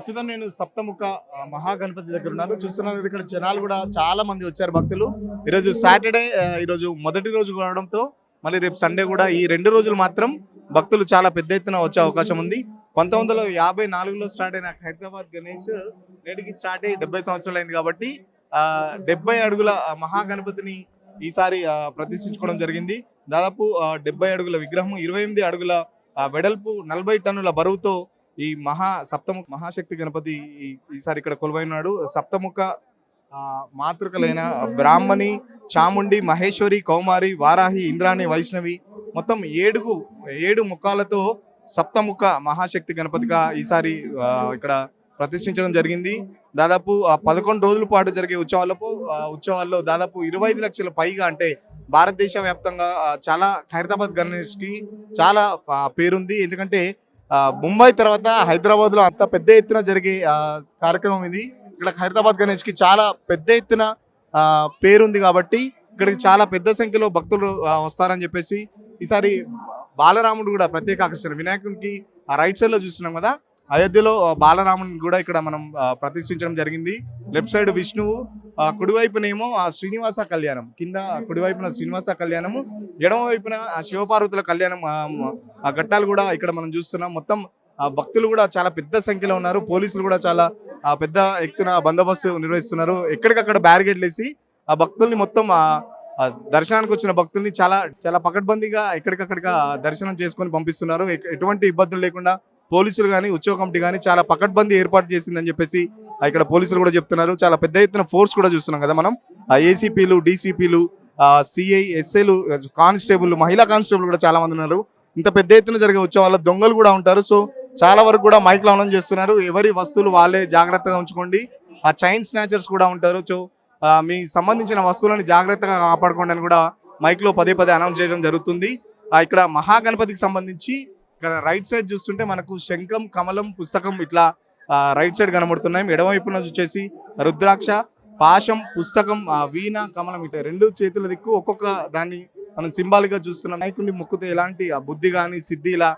ప్రస్తుతం నేను సప్తముఖ మహాగణపతి దగ్గర ఉన్నాను. చూస్తున్నారు కదా, ఇక్కడ జనాలు కూడా చాలా మంది వచ్చారు భక్తులు. ఈరోజు సాటర్డే, ఈరోజు మొదటి రోజు కావడంతో మళ్ళీ రేపు సండే కూడా ఈ 2 రోజులు మాత్రం భక్తులు చాలా పెద్ద ఎత్తున వచ్చే అవకాశం ఉంది. 1954లో స్టార్ట్ అయిన హైదరాబాద్ గణేష్ నేటికి స్టార్ట్ అయ్యి 70 సంవత్సరాలు అయింది కాబట్టి 70 అడుగుల మహాగణపతిని ఈసారి ప్రతిష్ఠించుకోవడం జరిగింది. దాదాపు 70 అడుగుల విగ్రహం, 28 అడుగుల వెడల్పు, 40 టన్నుల బరువుతో ఈ సప్తముఖ మహాశక్తి గణపతి ఈసారి ఇక్కడ కొలువైనాడు. సప్తముఖ మాతృకలైన బ్రాహ్మణి, చాముండి, మహేశ్వరి, కౌమారి, వారాహి, ఇంద్రాణి, వైష్ణవి మొత్తం 7 ముఖాలతో సప్తముఖ మహాశక్తి గణపతిగా ఈసారి ఇక్కడ ప్రతిష్ఠించడం జరిగింది. దాదాపు 11 రోజుల పాటు జరిగే ఉత్సవాల్లో దాదాపు 25 లక్షల పైగా, అంటే భారతదేశ వ్యాప్తంగా చాలా హైదరాబాద్ గణేష్కి చాలా పేరుంది. ఎందుకంటే ముంబై తర్వాత హైదరాబాద్లో అంత పెద్ద ఎత్తున జరిగే కార్యక్రమం ఇది. ఇక్కడ హైదరాబాద్ గణేష్కి చాలా పెద్ద ఎత్తున పేరుంది కాబట్టి ఇక్కడికి చాలా పెద్ద సంఖ్యలో భక్తులు వస్తారని చెప్పేసి ఈసారి బాలరాముడు కూడా ప్రత్యేక ఆకర్షణ. వినాయకునికి రైట్ సైడ్లో చూస్తున్నాం కదా, అయోధ్యలో బాలరాముని కూడా ఇక్కడ మనం ప్రతిష్ఠించడం జరిగింది. లెఫ్ట్ సైడ్ విష్ణువు, కుడివైపునేమో శ్రీనివాస కళ్యాణం, కింద కుడివైపున శ్రీనివాస కళ్యాణము, ఎడమ వైపున శివపార్వతుల కళ్యాణం ఆ ఘట్టాలు కూడా ఇక్కడ మనం చూస్తున్నాం. మొత్తం భక్తులు కూడా చాలా పెద్ద సంఖ్యలో ఉన్నారు. పోలీసులు కూడా చాలా పెద్ద ఎత్తున బందోబస్తు నిర్వహిస్తున్నారు. ఎక్కడికక్కడ బ్యారికేడ్లు వేసి ఆ భక్తుల్ని మొత్తం దర్శనానికి వచ్చిన భక్తుల్ని చాలా చాలా పకడ్బందీగా ఎక్కడికక్కడిగా దర్శనం చేసుకొని పంపిస్తున్నారు. ఎటువంటి ఇబ్బందులు లేకుండా పోలీసులు కానీ ఉత్సవ కమిటీ కానీ చాలా పకడ్బందీ ఏర్పాటు చేసిందని చెప్పేసి ఇక్కడ పోలీసులు కూడా చెప్తున్నారు. చాలా పెద్ద ఎత్తున ఫోర్స్ కూడా చూస్తున్నాం కదా మనం. ఏసీపీలు, డీసీపీలు, సిఐ, ఎస్ఐలు, కానిస్టేబుల్, మహిళా కానిస్టేబుల్ కూడా చాలా మంది ఉన్నారు. ఇంత పెద్ద ఎత్తున జరిగే ఉత్సవాల్లో దొంగలు కూడా ఉంటారు. సో చాలా వరకు కూడా మైక్లు అనౌన్స్ చేస్తున్నారు, ఎవరి వస్తువులు వాళ్ళే జాగ్రత్తగా ఉంచుకోండి. చైన్ స్నాచర్స్ కూడా ఉంటారు. సో మీ సంబంధించిన వస్తువులను జాగ్రత్తగా కాపాడుకోండి అని కూడా మైక్లో పదే అనౌన్స్ చేయడం జరుగుతుంది. ఇక్కడ మహాగణపతికి సంబంధించి ఇక్కడ రైట్ సైడ్ చూస్తుంటే మనకు శంఖం, కమలం, పుస్తకం ఇట్లా రైట్ సైడ్ కనబడుతున్నాయి. ఎడమవైపున వచ్చేసి రుద్రాక్ష, పాశం, పుస్తకం, వీణ, కమలం ఇట్లా 2 చేతుల దిక్కు ఒక్కొక్క దాన్ని మనం సింబాలిక్గా చూస్తున్నాం. నాయకుడిని మొక్కుతే ఎలాంటి బుద్ధి కానీ సిద్ధి, ఇలా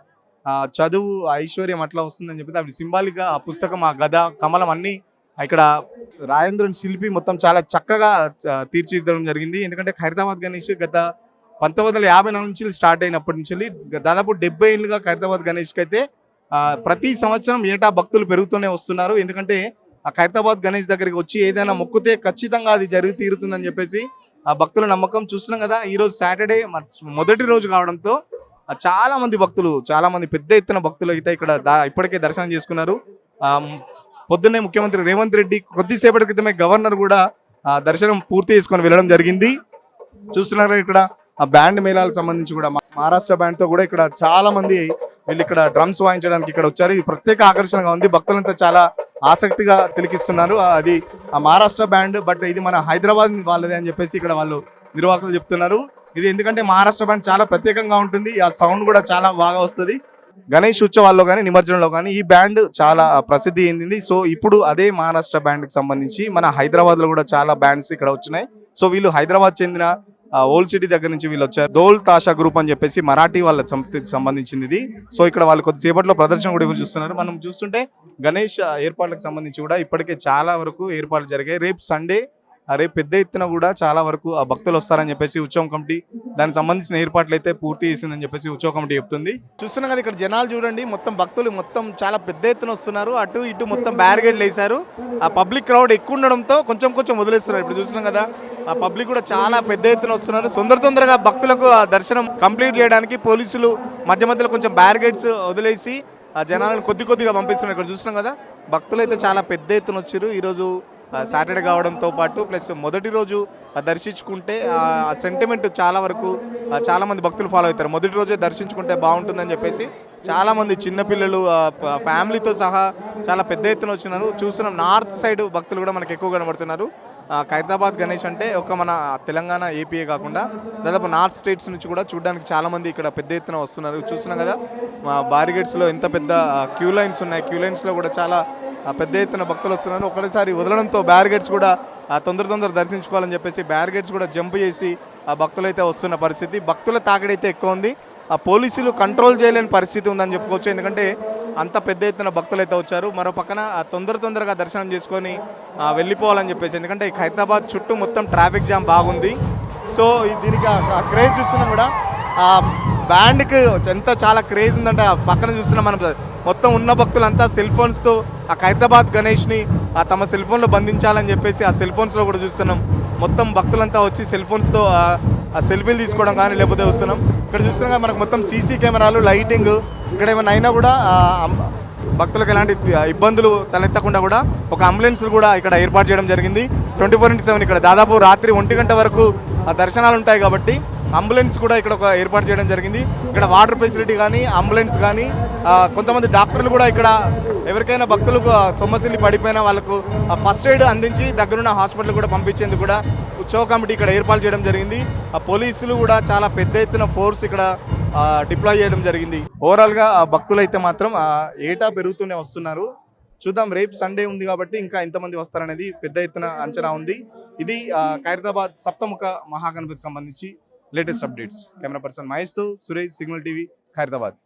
చదువు, ఐశ్వర్యం అట్లా వస్తుందని చెప్పి అవి సింబాలిక్గా ఆ పుస్తకం, ఆ గద, కమలం అన్నీ ఇక్కడ రాజేంద్రుని శిల్పి మొత్తం చాలా చక్కగా తీర్చిదిద్దడం జరిగింది. ఎందుకంటే హైదరాబాద్ గణేష్ గత 1954 నుంచి స్టార్ట్ అయినప్పటి నుంచి దాదాపు 70 ఏళ్ళుగా హైదరాబాద్ గణేష్కి అయితే ప్రతి సంవత్సరం ఏటా భక్తులు పెరుగుతూనే వస్తున్నారు. ఎందుకంటే ఆ హైదరాబాద్ గణేష్ దగ్గరికి వచ్చి ఏదైనా మొక్కుతే ఖచ్చితంగా అది జరిగి తీరుతుందని చెప్పేసి ఆ భక్తుల నమ్మకం. చూస్తున్నాం కదా, ఈరోజు సాటర్డే మొదటి రోజు కావడంతో చాలా మంది భక్తులు, చాలా మంది పెద్ద ఎత్తున భక్తులు అయితే ఇక్కడ ఇప్పటికే దర్శనం చేసుకున్నారు. పొద్దున్నే ముఖ్యమంత్రి రేవంత్ రెడ్డి కొద్దిసేపటి క్రితమే గవర్నర్ కూడా దర్శనం పూర్తి చేసుకొని వెళ్ళడం జరిగింది. చూస్తున్నారు ఇక్కడ ఆ బ్యాండ్ మేళాలకు సంబంధించి కూడా మహారాష్ట్ర బ్యాండ్తో కూడా ఇక్కడ చాలా మంది వీళ్ళు ఇక్కడ డ్రమ్స్ వాయించడానికి ఇక్కడ వచ్చారు. ఇది ప్రత్యేక ఆకర్షణగా ఉంది. భక్తులంతా చాలా ఆసక్తిగా తిలకిస్తున్నారు. అది ఆ మహారాష్ట్ర బ్యాండ్, బట్ ఇది మన హైదరాబాద్ వాళ్ళదే అని చెప్పేసి ఇక్కడ వాళ్ళు నిర్వాహకులు చెప్తున్నారు. ఇది ఎందుకంటే మహారాష్ట్ర బ్యాండ్ చాలా ప్రత్యేకంగా ఉంటుంది, ఆ సౌండ్ కూడా చాలా బాగా వస్తుంది. గణేష్ ఉత్సవాల్లో కానీ నిమజ్జనంలో కానీ ఈ బ్యాండ్ చాలా ప్రసిద్ధి చెందింది. సో ఇప్పుడు అదే మహారాష్ట్ర బ్యాండ్కి సంబంధించి మన హైదరాబాద్లో కూడా చాలా బ్యాండ్స్ ఇక్కడ వచ్చినాయి. సో వీళ్ళు హైదరాబాద్ చెందిన ఓల్డ్ సిటీ దగ్గర నుంచి వీళ్ళు వచ్చారు. దోల్ తాషా గ్రూప్ అని చెప్పేసి మరాఠీ వాళ్ళ సంబంధించింది ఇది. సో ఇక్కడ వాళ్ళు కొద్దిసేపట్లో ప్రదర్శన కూడా చూస్తున్నారు. మనం చూస్తుంటే గణేష్ ఏర్పాట్లకు సంబంధించి కూడా ఇప్పటికే చాలా వరకు ఏర్పాట్లు జరిగాయి. రేపు సండే, రేపు పెద్ద ఎత్తున కూడా చాలా వరకు ఆ భక్తులు వస్తారని చెప్పేసి ఉత్సవం కమిటీ దానికి సంబంధించిన ఏర్పాట్లు అయితే పూర్తి చేసిందని చెప్పేసి ఉత్సవ కమిటీ చెప్తుంది. చూస్తున్నాం కదా, ఇక్కడ జనాలు చూడండి, మొత్తం భక్తులు మొత్తం చాలా పెద్ద ఎత్తున వస్తున్నారు. అటు ఇటు మొత్తం బ్యారికేడ్లు వేశారు. ఆ పబ్లిక్ క్రౌడ్ ఎక్కువ ఉండడంతో కొంచెం వదిలేస్తున్నారు. ఇప్పుడు చూస్తున్నాం కదా, ఆ పబ్లిక్ కూడా చాలా పెద్ద ఎత్తున వస్తున్నారు. తొందరగా భక్తులకు ఆ దర్శనం కంప్లీట్ చేయడానికి పోలీసులు మధ్యలో కొంచెం బ్యారికేడ్స్ వదిలేసి ఆ జనాలను కొద్దిగా పంపిస్తున్నారు. ఇక్కడ చూస్తున్నాం కదా, భక్తులు అయితే చాలా పెద్ద ఎత్తున వచ్చారు. ఈరోజు సాటర్డే కావడంతో పాటు ప్లస్ మొదటి రోజు దర్శించుకుంటే ఆ సెంటిమెంట్ చాలా వరకు చాలామంది భక్తులు ఫాలో అవుతారు. మొదటి రోజే దర్శించుకుంటే బాగుంటుందని చెప్పేసి చాలామంది చిన్నపిల్లలు ఫ్యామిలీతో సహా చాలా పెద్ద ఎత్తున వచ్చినారు. చూస్తున్నాం నార్త్ సైడ్ భక్తులు కూడా మనకు ఎక్కువ కనబడుతున్నారు. ఖైరతాబాద్ గణేష్ అంటే ఒక మన తెలంగాణ, ఏపీయే కాకుండా దాదాపు నార్త్ స్టేట్స్ నుంచి కూడా చూడడానికి చాలామంది ఇక్కడ పెద్ద ఎత్తున వస్తున్నారు. చూస్తున్నాం కదా, బారిగేట్స్లో ఎంత పెద్ద క్యూ లైన్స్ ఉన్నాయి. క్యూ లైన్స్లో కూడా చాలా పెద్ద ఎత్తున భక్తులు వస్తున్నారు. ఒకటేసారి వదలడంతో బ్యారిగేట్స్ కూడా తొందర దర్శించుకోవాలని చెప్పేసి బ్యారిగేట్స్ కూడా జంప్ చేసి ఆ భక్తులు అయితే వస్తున్న పరిస్థితి. భక్తుల తాకిడైతే ఎక్కువ ఉంది. ఆ పోలీసులు కంట్రోల్ చేయలేని పరిస్థితి ఉందని చెప్పుకోవచ్చు. ఎందుకంటే అంత పెద్ద ఎత్తున భక్తులు అయితే వచ్చారు. మరో పక్కన తొందరగా దర్శనం చేసుకొని వెళ్ళిపోవాలని చెప్పేసి, ఎందుకంటే ఈ ఖైరతాబాద్ చుట్టూ మొత్తం ట్రాఫిక్ జామ్ బాగుంది. సో దీనికి క్రేజ్ చూస్తున్నాం కూడా, ఆ బ్యాండ్కి చాలా క్రేజ్ ఉందంటే పక్కన చూస్తున్నాం మనం. మొత్తం ఉన్న భక్తులంతా సెల్ ఫోన్స్తో ఆ ఖైరతాబాద్ గణేష్ని తమ సెల్ ఫోన్లో బంధించాలని చెప్పేసి ఆ సెల్ ఫోన్స్లో కూడా చూస్తున్నాం. మొత్తం భక్తులంతా వచ్చి సెల్ ఫోన్స్తో ఆ సెల్ఫీలు తీసుకోవడం కానీ లేకపోతే చూస్తున్నాం. ఇక్కడ చూస్తున్నాం మనకు మొత్తం సీసీ కెమెరాలు, లైటింగ్, ఇక్కడ ఏమైనా అయినా కూడా భక్తులకు ఎలాంటి ఇబ్బందులు తలెత్తకుండా కూడా ఒక అంబులెన్స్ కూడా ఇక్కడ ఏర్పాటు చేయడం జరిగింది. 24/7 ఇక్కడ దాదాపు రాత్రి 1 గంట వరకు దర్శనాలు ఉంటాయి కాబట్టి అంబులెన్స్ కూడా ఇక్కడ ఒక ఏర్పాటు చేయడం జరిగింది. ఇక్కడ వాటర్ ఫెసిలిటీ కానీ, అంబులెన్స్ కానీ, కొంతమంది డాక్టర్లు కూడా ఇక్కడ ఎవరికైనా భక్తులకు సొమ్మసిల్లి పడిపోయినా వాళ్ళకు ఫస్ట్ ఎయిడ్ అందించి దగ్గరున్న హాస్పిటల్ కూడా పంపించేందుకు కూడా ఉత్సవ కమిటీ ఇక్కడ ఏర్పాటు చేయడం జరిగింది. పోలీసులు కూడా చాలా పెద్ద ఎత్తున ఫోర్స్ ఇక్కడ డిప్లాయ్ చేయడం జరిగింది. ఓవరాల్గా భక్తులు అయితే మాత్రం ఏటా పెరుగుతూనే వస్తున్నారు. చూద్దాం, రేపు సండే ఉంది కాబట్టి ఇంకా ఎంతమంది వస్తారనేది పెద్ద ఎత్తున అంచనా ఉంది. ఇది ఖైరతాబాద్ సప్తముఖ మహాగణపతికి సంబంధించి లేటెస్ట్ అప్డేట్స్. కెమెరా పర్సన్ మహేష్తో సురేష్, సిగ్నల్ టీవీ, ఖైరతాబాద్.